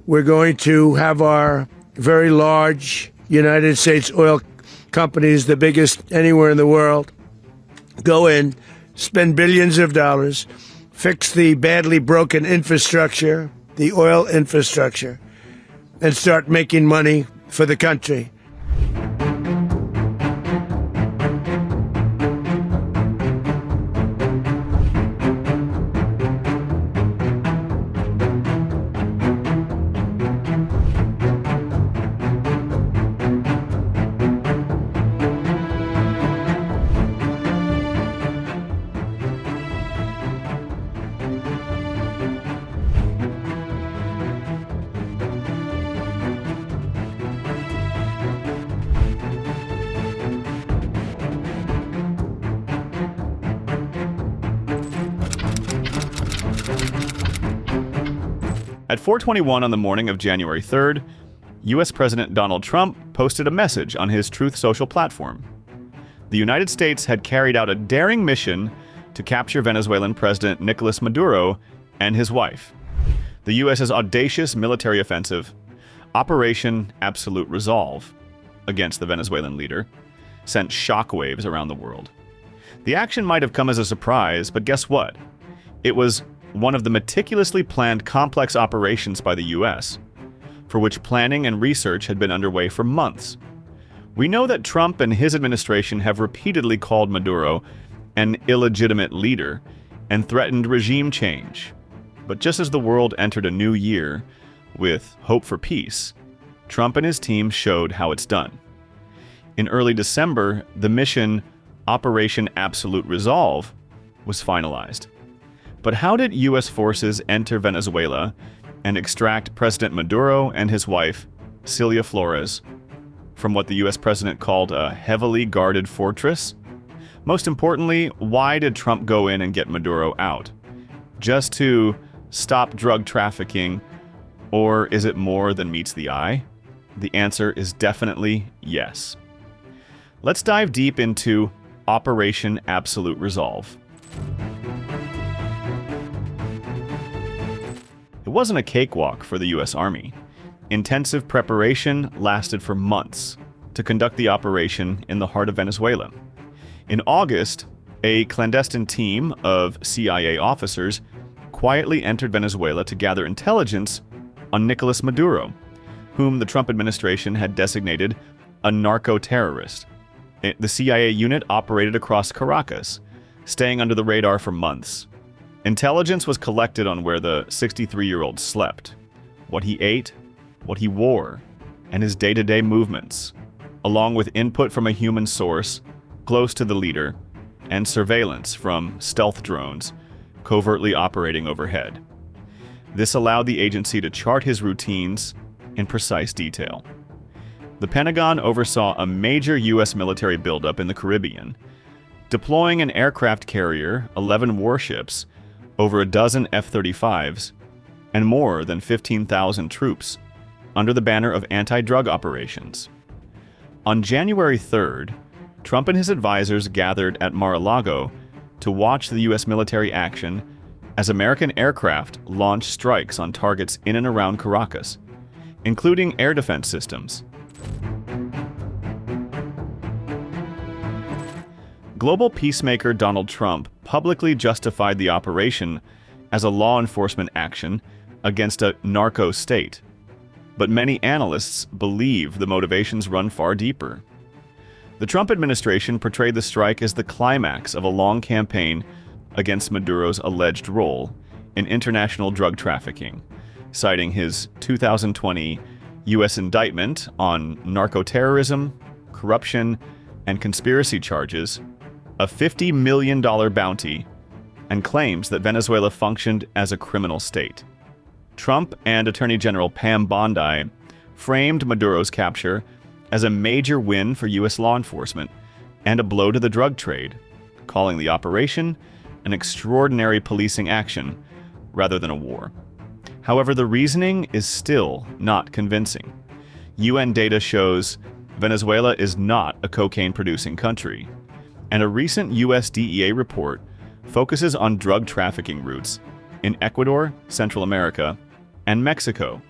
We're going to have our very large United States oil companies, the biggest anywhere in the world, go in, spend billions of dollars, fix the badly broken infrastructure, the oil infrastructure, and start making money for the country. At 4:21 on the morning of January 3rd, U.S. President Donald Trump posted a message on his Truth Social platform. The United States had carried out a daring mission to capture Venezuelan President Nicolás Maduro and his wife. The U.S.'s audacious military offensive, Operation Absolute Resolve, against the Venezuelan leader, sent shockwaves around the world. The action might have come as a surprise, but guess what? It was one of the meticulously planned complex operations by the U.S., for which planning and research had been underway for months. We know that Trump and his administration have repeatedly called Maduro an illegitimate leader and threatened regime change. But just as the world entered a new year with hope for peace, Trump and his team showed how it's done. In early December, the mission Operation Absolute Resolve was finalized. But how did U.S. forces enter Venezuela and extract President Maduro and his wife, Celia Flores, from what the U.S. president called a heavily guarded fortress? Most importantly, why did Trump go in and get Maduro out? Just to stop drug trafficking, or is it more than meets the eye? The answer is definitely yes. Let's dive deep into Operation Absolute Resolve. It wasn't a cakewalk for the U.S. Army. Intensive preparation lasted for months to conduct the operation in the heart of Venezuela. In August, a clandestine team of CIA officers quietly entered Venezuela to gather intelligence on Nicolás Maduro, whom the Trump administration had designated a narco-terrorist. The CIA unit operated across Caracas, staying under the radar for months. Intelligence was collected on where the 63-year-old slept, what he ate, what he wore, and his day-to-day movements, along with input from a human source close to the leader and surveillance from stealth drones covertly operating overhead. This allowed the agency to chart his routines in precise detail. The Pentagon oversaw a major U.S. military buildup in the Caribbean, deploying an aircraft carrier, 11 warships, over a dozen F-35s, and more than 15,000 troops under the banner of anti-drug operations. On January 3rd, Trump and his advisors gathered at Mar-a-Lago to watch the U.S. military action as American aircraft launched strikes on targets in and around Caracas, including air defense systems. Global peacemaker Donald Trump publicly justified the operation as a law enforcement action against a narco state. But many analysts believe the motivations run far deeper. The Trump administration portrayed the strike as the climax of a long campaign against Maduro's alleged role in international drug trafficking, citing his 2020 U.S. indictment on narco-terrorism, corruption, and conspiracy charges, a $50 million bounty, and claims that Venezuela functioned as a criminal state. Trump and Attorney General Pam Bondi framed Maduro's capture as a major win for U.S. law enforcement and a blow to the drug trade, calling the operation an extraordinary policing action rather than a war. However, the reasoning is still not convincing. UN data shows Venezuela is not a cocaine-producing country, and a recent U.S. DEA report focuses on drug trafficking routes in Ecuador, Central America, and Mexico,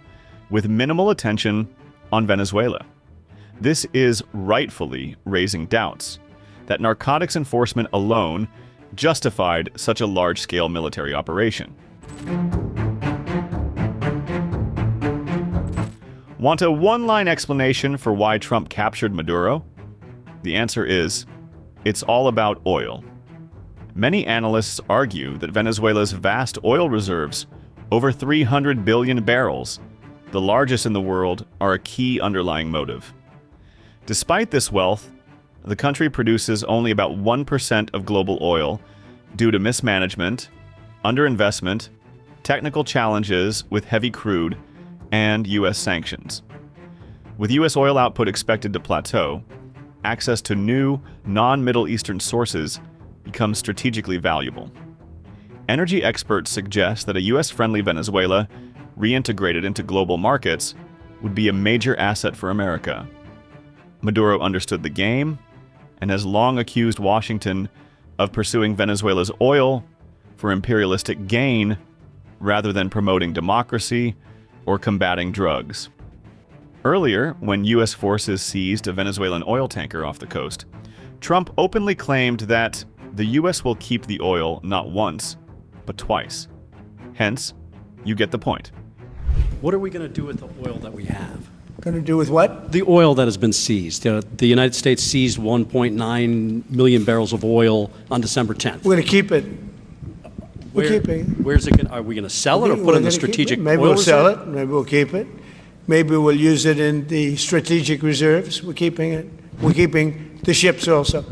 with minimal attention on Venezuela. This is rightfully raising doubts that narcotics enforcement alone justified such a large-scale military operation. Want a one-line explanation for why Trump captured Maduro? The answer is, it's all about oil. Many analysts argue that Venezuela's vast oil reserves, over 300 billion barrels, the largest in the world, are a key underlying motive. Despite this wealth, the country produces only about 1% of global oil due to mismanagement, underinvestment, technical challenges with heavy crude, and U.S. sanctions. With U.S. oil output expected to plateau, access to new, non-Middle Eastern sources becomes strategically valuable. Energy experts suggest that a U.S.-friendly Venezuela, reintegrated into global markets, would be a major asset for America. Maduro understood the game and has long accused Washington of pursuing Venezuela's oil for imperialistic gain rather than promoting democracy or combating drugs. Earlier, when U.S. forces seized a Venezuelan oil tanker off the coast, Trump openly claimed that the U.S. will keep the oil not once, but twice. Hence, you get the point. What are we going to do with the oil that we have? Going to do with what? The oil that has been seized. The United States seized 1.9 million barrels of oil on December 10th. We're going to keep it. We're keeping it. Where's it? Are we going to sell it or put it in the strategic oil reserve? Maybe we'll sell it. Maybe we'll keep it. Maybe we'll use it in the strategic reserves. We're keeping it. We're keeping the ships also.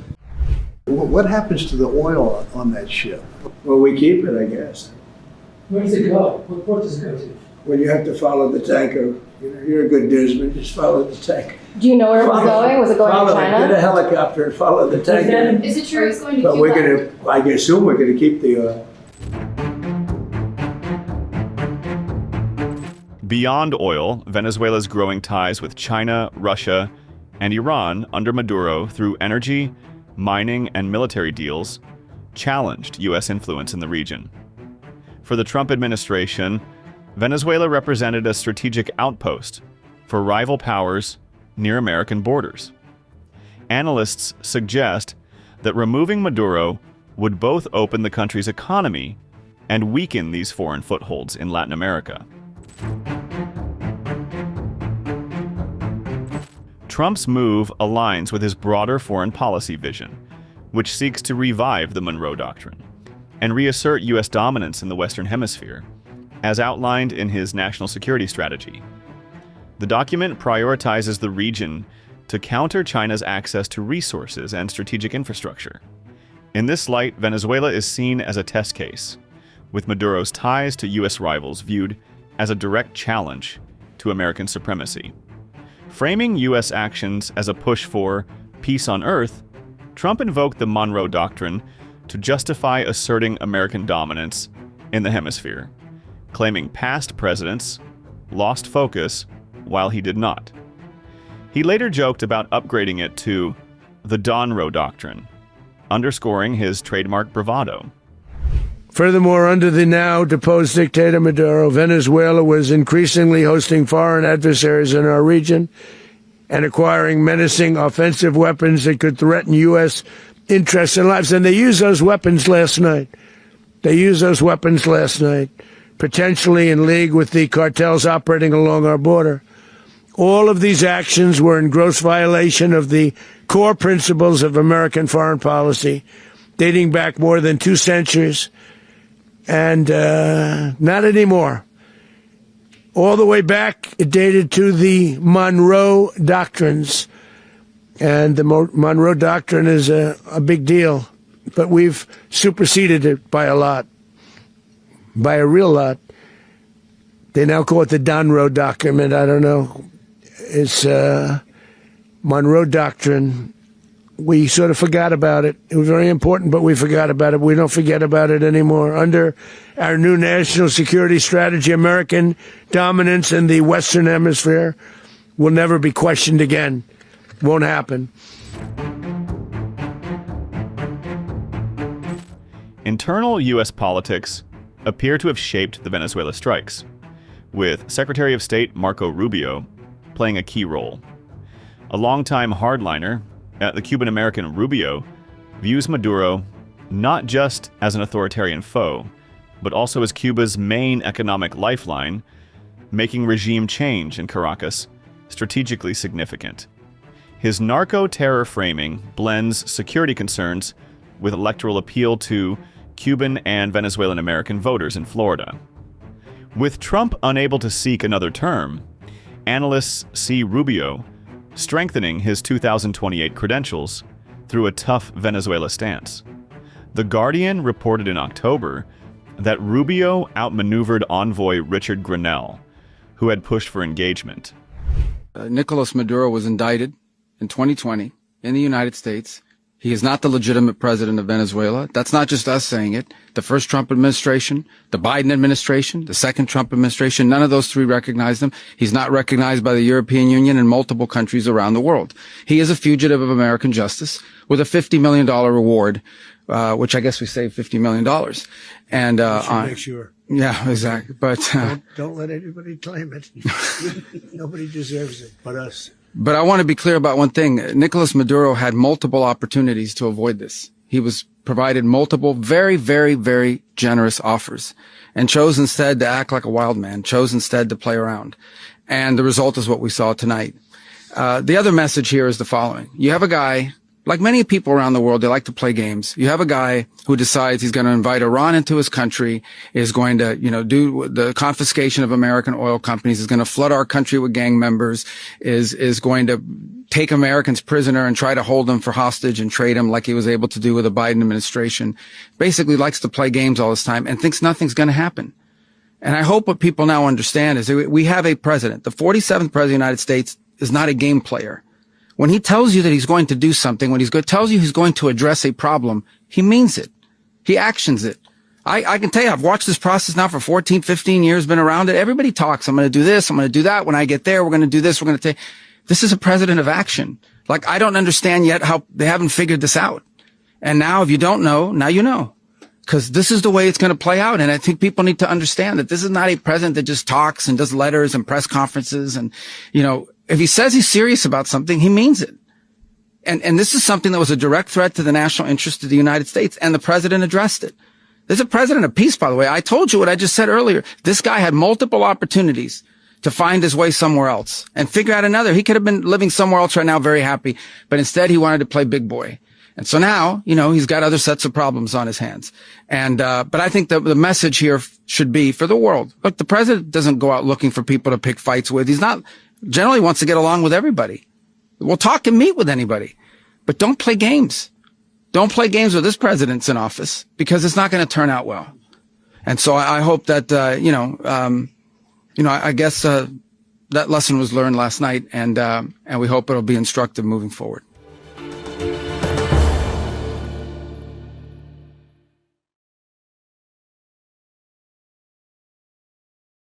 What happens to the oil on that ship? Well, we keep it, I guess. Where does it go? What port does it go to? Well, you have to follow the tanker. You're a good newsman. Just follow the tanker. Do you know where it was going? Was it going to China? Get a helicopter and follow the tanker. Is it true it's going to But Cuba? we're going to, I assume we're going to keep the oil. Beyond oil, Venezuela's growing ties with China, Russia, and Iran under Maduro through energy, mining, and military deals challenged U.S. influence in the region. For the Trump administration, Venezuela represented a strategic outpost for rival powers near American borders. Analysts suggest that removing Maduro would both open the country's economy and weaken these foreign footholds in Latin America. Trump's move aligns with his broader foreign policy vision, which seeks to revive the Monroe Doctrine and reassert U.S. dominance in the Western Hemisphere, as outlined in his national security strategy. The document prioritizes the region to counter China's access to resources and strategic infrastructure. In this light, Venezuela is seen as a test case, with Maduro's ties to U.S. rivals viewed as a direct challenge to American supremacy. Framing U.S. actions as a push for peace on earth, Trump invoked the Monroe Doctrine to justify asserting American dominance in the hemisphere, claiming past presidents lost focus while he did not. He later joked about upgrading it to the Donroe Doctrine, underscoring his trademark bravado. Furthermore, under the now deposed dictator Maduro, Venezuela was increasingly hosting foreign adversaries in our region and acquiring menacing offensive weapons that could threaten U.S. interests and lives. And they used those weapons last night. Potentially in league with the cartels operating along our border. All of these actions were in gross violation of the core principles of American foreign policy, dating back more than 2 centuries. And not anymore. All the way back, it dated to the Monroe Doctrines. And the Monroe Doctrine is a big deal. But we've superseded it by a lot. By a real lot. They now call it the Donroe Document. I don't know. It's Monroe Doctrine. We sort of forgot about it. It was very important, but we forgot about it. We don't forget about it anymore. Under our new national security strategy, American dominance in the Western Hemisphere will never be questioned again. Won't happen. Internal U.S. politics appear to have shaped the Venezuela strikes. with Secretary of State Marco Rubio playing a key role. A longtime hardliner, the Cuban-American Rubio, views Maduro not just as an authoritarian foe, but also as Cuba's main economic lifeline, making regime change in Caracas strategically significant. His narco-terror framing blends security concerns with electoral appeal to Cuban and Venezuelan American voters in Florida. With Trump unable to seek another term, analysts see Rubio strengthening his 2028 credentials through a tough Venezuela stance. The Guardian reported in October that Rubio outmaneuvered envoy Richard Grenell, who had pushed for engagement. Nicolás Maduro was indicted in 2020 in the United States. He is not the legitimate president of Venezuela. That's not just us saying it. The first Trump administration, the Biden administration, the second Trump administration, none of those three recognized him. He's not recognized by the European Union and multiple countries around the world. He is a fugitive of American justice with a $50 million reward, which I guess we saved $50 million. And, make sure. Yeah, exactly. But, don't let anybody claim it. Nobody deserves it but us. But I want to be clear about one thing. Nicolás Maduro had multiple opportunities to avoid this. He was provided multiple very, very, very generous offers and chose instead to act like a wild man, chose instead to play around. And the result is what we saw tonight. The other message here is the following. You have a guy, like many people around the world, they like to play games. You have a guy who decides he's going to invite Iran into his country, is going to, do the confiscation of American oil companies, is going to flood our country with gang members, is going to take Americans prisoner and try to hold them for hostage and trade them like he was able to do with the Biden administration. Basically likes to play games all this time and thinks nothing's going to happen. And I hope what people now understand is that we have a president. The 47th president of the United States is not a game player. When he tells you that he's going to do something, when tells you he's going to address a problem, he means it. He actions it. I can tell you, I've watched this process now for 14, 15 years, been around it. Everybody talks. I'm going to do this. I'm going to do that. When I get there, we're going to do this. We're going to take. This is a president of action. Like, I don't understand yet how they haven't figured this out. And now, if you don't know, now you know. Because this is the way it's going to play out. And I think people need to understand that this is not a president that just talks and does letters and press conferences. And, if he says he's serious about something, he means it. And this is something that was a direct threat to the national interest of the United States, and the president addressed it. There's a president of peace, by the way. I told you what I just said earlier. This guy had multiple opportunities to find his way somewhere else and figure out another. He could have been living somewhere else right now, very happy, but instead he wanted to play big boy. And so now, he's got other sets of problems on his hands. And, but I think the message here should be for the world. Look, the president doesn't go out looking for people to pick fights with. He's not, generally wants to get along with everybody. We'll talk and meet with anybody, but don't play games. Don't play games with this president's in office, because it's not going to turn out well. And so I hope that, I guess, that lesson was learned last night, and we hope it'll be instructive moving forward.